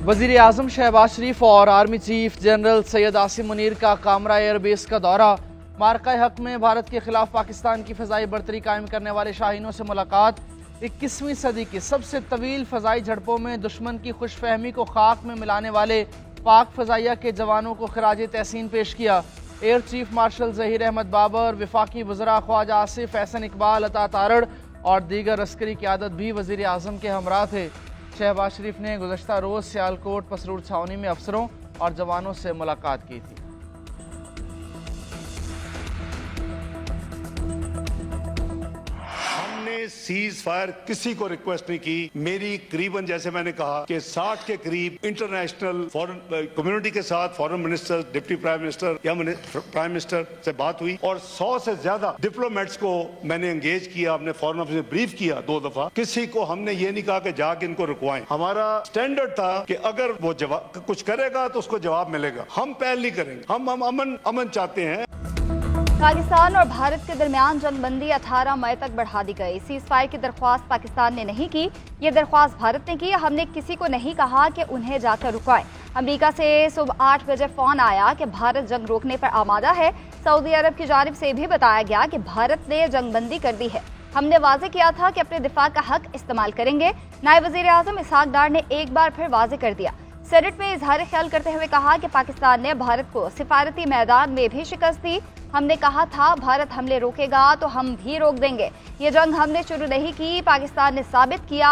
वज़ीर आज़म शहबाज शरीफ और army chief general Syed Asim Munir का कामरा एयरबेस का दौरा, मार्का हक में भारत के खिलाफ पाकिस्तान की फ़ज़ाई बर्तरी कायम करने वाले शाहीनों से मुलाकात, 21वीं सदी की सबसे तवील फ़ज़ाई झड़पों में दुश्मन की खुशफहमी को खाक में मिलाने वाले पाक फ़ज़ाइया के जवानों को खराज तहसीन पेश किया। Air chief marshal Zaheer Ahmed Babar, वफाकी वज़रा ख्वाजा आसिफ, एहसन इकबाल, अता तारड़ और दीगर अस्करी क़यादत भी वज़ीर आज़म के हमरा थे। शहबाज शरीफ ने गुज़श्ता रोज़ सियालकोट पसरूर छावनी में अफसरों और जवानों से मुलाकात की थी। सीज फायर किसी को रिक्वेस्ट नहीं की। मेरी करीबन, जैसे मैंने कहा कि 60 के करीब इंटरनेशनल फॉरेन कम्युनिटी के साथ foreign minister, deputy prime minister या प्राइम मिनिस्टर से बात हुई और 100 से ज्यादा डिप्लोमेट्स को मैंने एंगेज किया। हमने फॉरेन ऑफिस में ब्रीफ किया 2 दफा। किसी को हमने ये नहीं कहा कि जाके इनको रुकवाएं। हमारा स्टैंडर्ड था कि अगर वो जवाब कुछ करेगा तो उसको जवाब मिलेगा। हम पहल नहीं करेंगे। हम अमन चाहते हैं। पाकिस्तान और भारत के दरमियान जंगबंदी 18 मई तक बढ़ा दी गई। सीज फायर की दरख्वास्त पाकिस्तान ने नहीं की, ये दरख्वास्त भारत ने की। हमने किसी को नहीं कहा कि उन्हें जाकर रुकवाएं। अमेरिका से सुबह 8 बजे फोन आया कि भारत जंग रोकने पर आमादा है। सऊदी अरब की जानिब से भी बताया गया कि भारत ने जंगबंदी कर दी है। हमने वाजे किया था कि अपने दिफा का हक इस्तेमाल करेंगे। नायब वज़ीर आज़म इसहाक डार ने एक बार फिर वाजे कर दिया। सेनेट में इजहार ख्याल करते हुए कहा कि पाकिस्तान ने भारत को सिफारती मैदान में भी शिकस्त दी। हमने कहा था भारत हमले रोकेगा तो हम भी रोक देंगे। ये जंग हमने शुरू नहीं की, पाकिस्तान ने साबित किया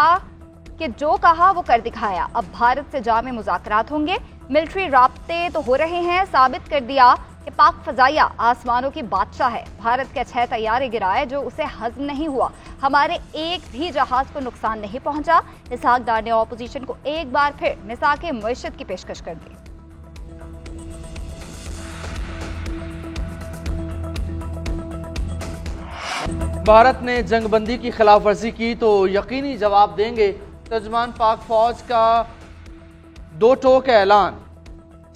कि जो कहा वो कर दिखाया। अब भारत से जामे मुज़ाकरात होंगे, मिलिट्री राब्ते तो हो रहे हैं। साबित कर दिया कि पाक फ़ज़ाइया आसमानों की बादशाह है। भारत के 6 तैयारे गिराए जो उसे हज़म नहीं हुआ। हमारे एक भी जहाज को नुकसान नहीं पहुंचा। इसहाक डार ने ऑपोजिशन को एक बार फिर मिसाक मईशत की पेशकश कर दी। भारत ने जंगबंदी की खिलाफ वर्जी की तो यकीनी जवाब देंगे। तर्जमान पाक फौज का 2 टोक ऐलान।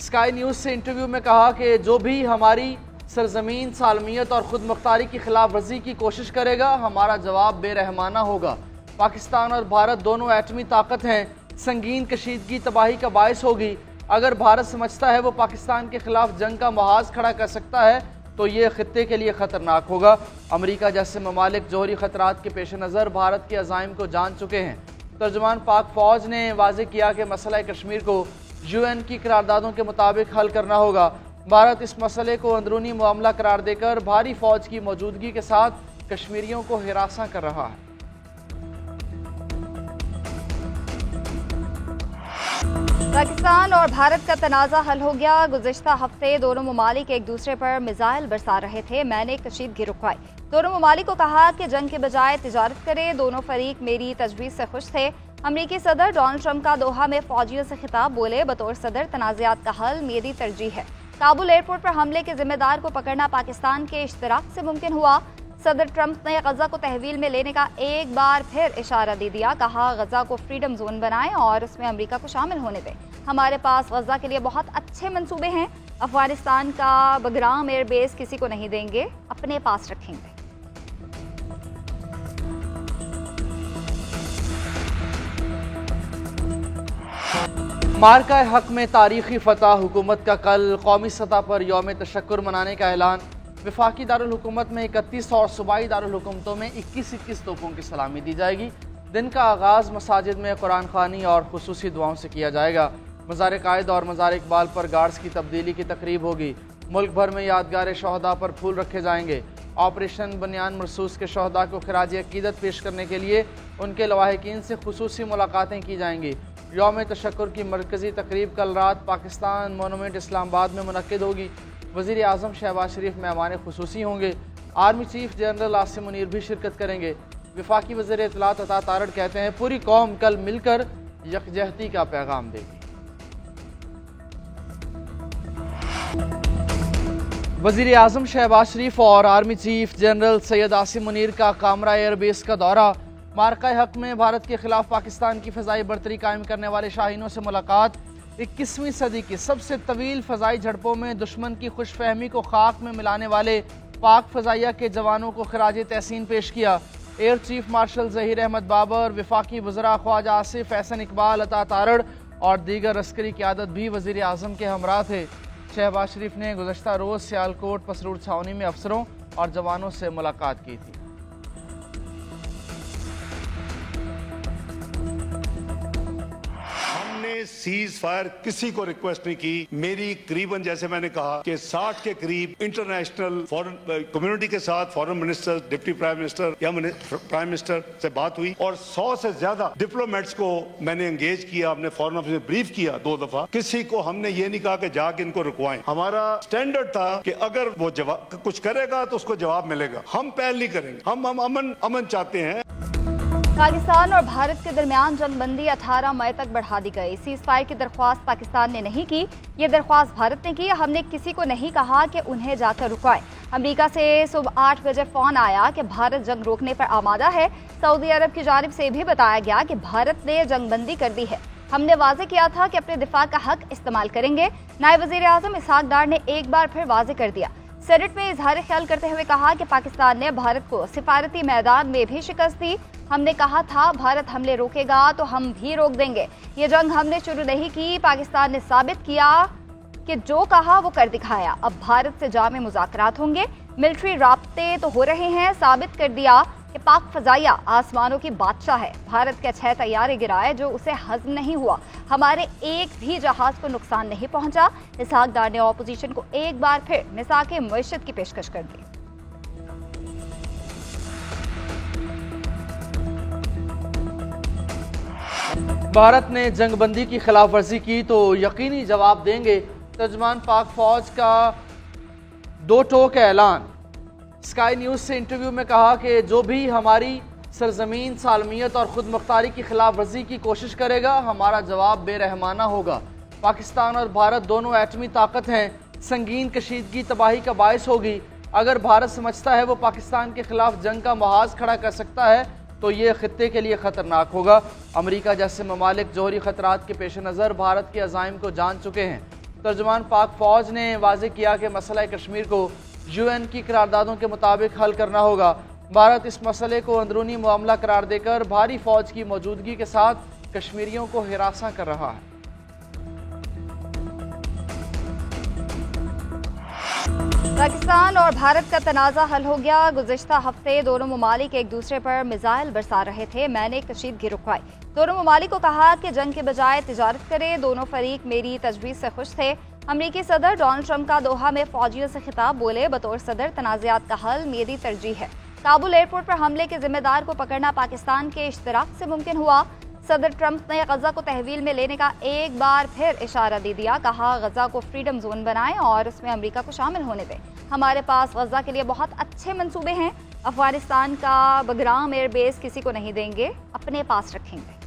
स्काई न्यूज़ से इंटरव्यू में कहा कि जो भी हमारी सरजमीन, सालमियत और खुद मुख्तारी की खिलाफ वर्जी की कोशिश करेगा, हमारा जवाब बेरहमाना होगा। पाकिस्तान और भारत दोनों एटमी ताकत हैं, संगीन कशीदगी तबाही का बायस होगी। अगर भारत समझता है वो पाकिस्तान के खिलाफ जंग का महाज खड़ा कर सकता है तो ये खित्ते के लिए ख़तरनाक होगा। अमेरिका जैसे ममालिक जोहरी ख़तरात के पेश नज़र भारत के अज़ाइम को जान चुके हैं। तर्जुमान पाक फ़ौज ने वाज़ेह किया कि मसला कश्मीर को UN की करारदादों के मुताबिक हल करना होगा। भारत इस मसले को अंदरूनी मामला करार देकर भारी फ़ौज की मौजूदगी के साथ कश्मीरियों को हिरासा कर रहा है। पाकिस्तान और भारत का तनाज़ा हल हो गया। गुज़िश्ता हफ्ते दोनों ममालिक एक दूसरे पर मिसाइल बरसा रहे थे। मैंने कशीदगी रुकवाई। दोनों ममालिक को कहा कि जंग के बजाय तिजारत करें। दोनों फरीक मेरी तजवीज़ से खुश थे। अमरीकी सदर डोनाल्ड ट्रंप का दोहा में फौजियों से खिताब, बोले बतौर सदर तनाज़ात का हल मेरी तरजीह है। काबुल एयरपोर्ट पर हमले के जिम्मेदार को पकड़ना पाकिस्तान के इश्तराक से मुमकिन हुआ। सदर ट्रंप ने गजा को तहवील में लेने का एक बार फिर इशारा दे दिया। कहा गजा को फ्रीडम जोन बनाएं और उसमें अमेरिका को शामिल होने दें। हमारे पास गजा के लिए बहुत अच्छे मंसूबे हैं। अफगानिस्तान का बगराम एयरबेस किसी को नहीं देंगे, अपने पास रखेंगे। मार्का हक में तारीखी फतह, हुकूमत का कल कौमी सतह पर यौम तशक्कुर मनाने का ऐलान। वफाकी दारुल हुकूमत में 31 और सूबाई दारुल हुकूमतों में 21-21 तोपों की सलामी दी जाएगी। दिन का आगाज़ मसाजिद में कुरान खानी और खुसूसी दुआओं से किया जाएगा। मज़ार कायद और मज़ार इकबाल पर गार्ड्स की तब्दीली की तकरीब होगी। मुल्क भर में यादगार शहदा पर फूल रखे जाएंगे। ऑपरेशन बनियान मरसूस के शहदा को खिराज अकीदत पेश करने के लिए उनके लवाहिकीन से खुसूसी मुलाकातें की जाएंगी। यौम तशक्कुर की मरकज़ी तकरीब कल रात पाकिस्तान मोनूमेंट इस्लामाबाद में मुनक्किद होगी। वज़ीर आज़म शहबाज शरीफ मेहमान खुसूसी होंगे। Army chief general Asim Munir भी शिरकत करेंगे। वफाकी वज़ीर इत्तलात अता तारड़ कहते हैं पूरी कौम कल मिलकर यकजहती का पैगाम देगी। वज़ीर आज़म शहबाज शरीफ और army chief general Syed Asim Munir का कामरा एयरबेस का दौरा, मार्का हक में भारत के खिलाफ पाकिस्तान की फ़ज़ाई बर्तरी कायम करने वाले शाहीनों से मुलाकात, 21वीं सदी की सबसे तवील फ़ज़ाई झड़पों में दुश्मन की खुशफहमी को खाक में मिलाने वाले पाक फ़ज़ाइया के जवानों को खराज तहसीन पेश किया। Air chief marshal Zaheer Ahmed Babar, वफाकी वज़रा ख्वाजा आसिफ, एहसन इकबाल, अता तारड़ और दीगर अस्करी क़यादत भी वज़ीर आज़म के हमरा थे। शहबाज शरीफ ने गुज़श्ता रोज़ सियालकोट पसरूर छावनी में अफसरों और जवानों से मुलाकात की थी। सीज फायर किसी को रिक्वेस्ट नहीं की। मेरी करीबन, जैसे मैंने कहा, कि 60 के करीब इंटरनेशनल फॉरेन कम्युनिटी के साथ foreign minister, deputy prime minister या प्राइम मिनिस्टर से बात हुई और 100 से ज्यादा डिप्लोमेट्स को मैंने एंगेज किया। हमने फॉरेन ऑफिस में ब्रीफ किया 2 दफा। किसी को हमने ये नहीं कहा कि जाके इनको रुकवाएं। हमारा स्टैंडर्ड था कि अगर वो जवाब कुछ करेगा तो उसको जवाब मिलेगा। हम पहल नहीं करेंगे। हम अमन चाहते हैं। पाकिस्तान और भारत के दरमियान जंगबंदी 18 मई तक बढ़ा दी गई। सीज फायर की दरख्वास्त पाकिस्तान ने नहीं की, ये दरख्वास्त भारत ने की। हमने किसी को नहीं कहा कि उन्हें जाकर रुकवाएं। अमेरिका से सुबह 8 बजे फोन आया कि भारत जंग रोकने पर आमादा है। सऊदी अरब की जानिब से भी बताया गया कि भारत ने जंगबंदी कर दी है। हमने वाजे किया था कि अपने दिफा का हक इस्तेमाल करेंगे। नायब वज़ीर आज़म इसहाक डार ने एक बार फिर वाजे कर दिया। सेनेट में इजहार ख्याल करते हुए कहा कि पाकिस्तान ने भारत को सिफारती मैदान में भी शिकस्त दी। हमने कहा था भारत हमले रोकेगा तो हम भी रोक देंगे। ये जंग हमने शुरू नहीं की, पाकिस्तान ने साबित किया कि जो कहा वो कर दिखाया। अब भारत से जामे मुज़ाकरात होंगे, मिलिट्री राब्ते तो हो रहे हैं। साबित कर दिया कि पाक फजाइया आसमानों की बादशाह है। भारत के 6 तैयारे गिराए जो उसे हजम नहीं हुआ। हमारे एक भी जहाज को नुकसान नहीं पहुंचा। इसहाक डार ने ऑपोजिशन को एक बार फिर मिसाक मईशत की पेशकश कर दी। भारत ने जंगबंदी की खिलाफ वर्जी की तो यकीनी जवाब देंगे। तर्जमान पाक फौज का 2 टोक ऐलान। स्काई न्यूज़ से इंटरव्यू में कहा कि जो भी हमारी सरजमीन, सालमियत और खुद मुख्तारी की खिलाफ वर्जी की कोशिश करेगा, हमारा जवाब बेरहमाना होगा। पाकिस्तान और भारत दोनों एटमी ताकत हैं। संगीन कशीदगी तबाही का बायस होगी। अगर भारत समझता है वो पाकिस्तान के खिलाफ जंग का महाज खड़ा कर सकता है तो ये खित्ते के लिए ख़तरनाक होगा। अमेरिका जैसे ममालिक जोहरी ख़तरात के पेश नज़र भारत के अज़ाइम को जान चुके हैं। तर्जुमान पाक फ़ौज ने वाज़ेह किया कि मसला कश्मीर को UN की करारदादों के मुताबिक हल करना होगा। भारत इस मसले को अंदरूनी मामला करार देकर भारी फ़ौज की मौजूदगी के साथ कश्मीरियों को हिरासा कर रहा है। पाकिस्तान और भारत का तनाज़ा हल हो गया। गुज़िश्ता हफ्ते दोनों ममालिक एक दूसरे पर मिसाइल बरसा रहे थे। मैंने कशीदगी रुकवाई। दोनों ममालिक को कहा कि जंग के बजाय तिजारत करें। दोनों फरीक मेरी तजवीज़ से खुश थे। अमरीकी सदर डोनाल्ड ट्रंप का दोहा में फौजियों से खिताब। बोले, बतौर सदर तनाज़ात का हल मेरी तरजीह है। काबुल एयरपोर्ट पर हमले के जिम्मेदार को पकड़ना पाकिस्तान के इश्तराक से मुमकिन हुआ। सदर ट्रंप ने गजा को तहवील में लेने का एक बार फिर इशारा दे दिया। कहा, गजा को फ्रीडम जोन बनाएं और उसमें अमेरिका को शामिल होने दें। हमारे पास गजा के लिए बहुत अच्छे मंसूबे हैं। अफगानिस्तान का बगराम एयरबेस किसी को नहीं देंगे, अपने पास रखेंगे।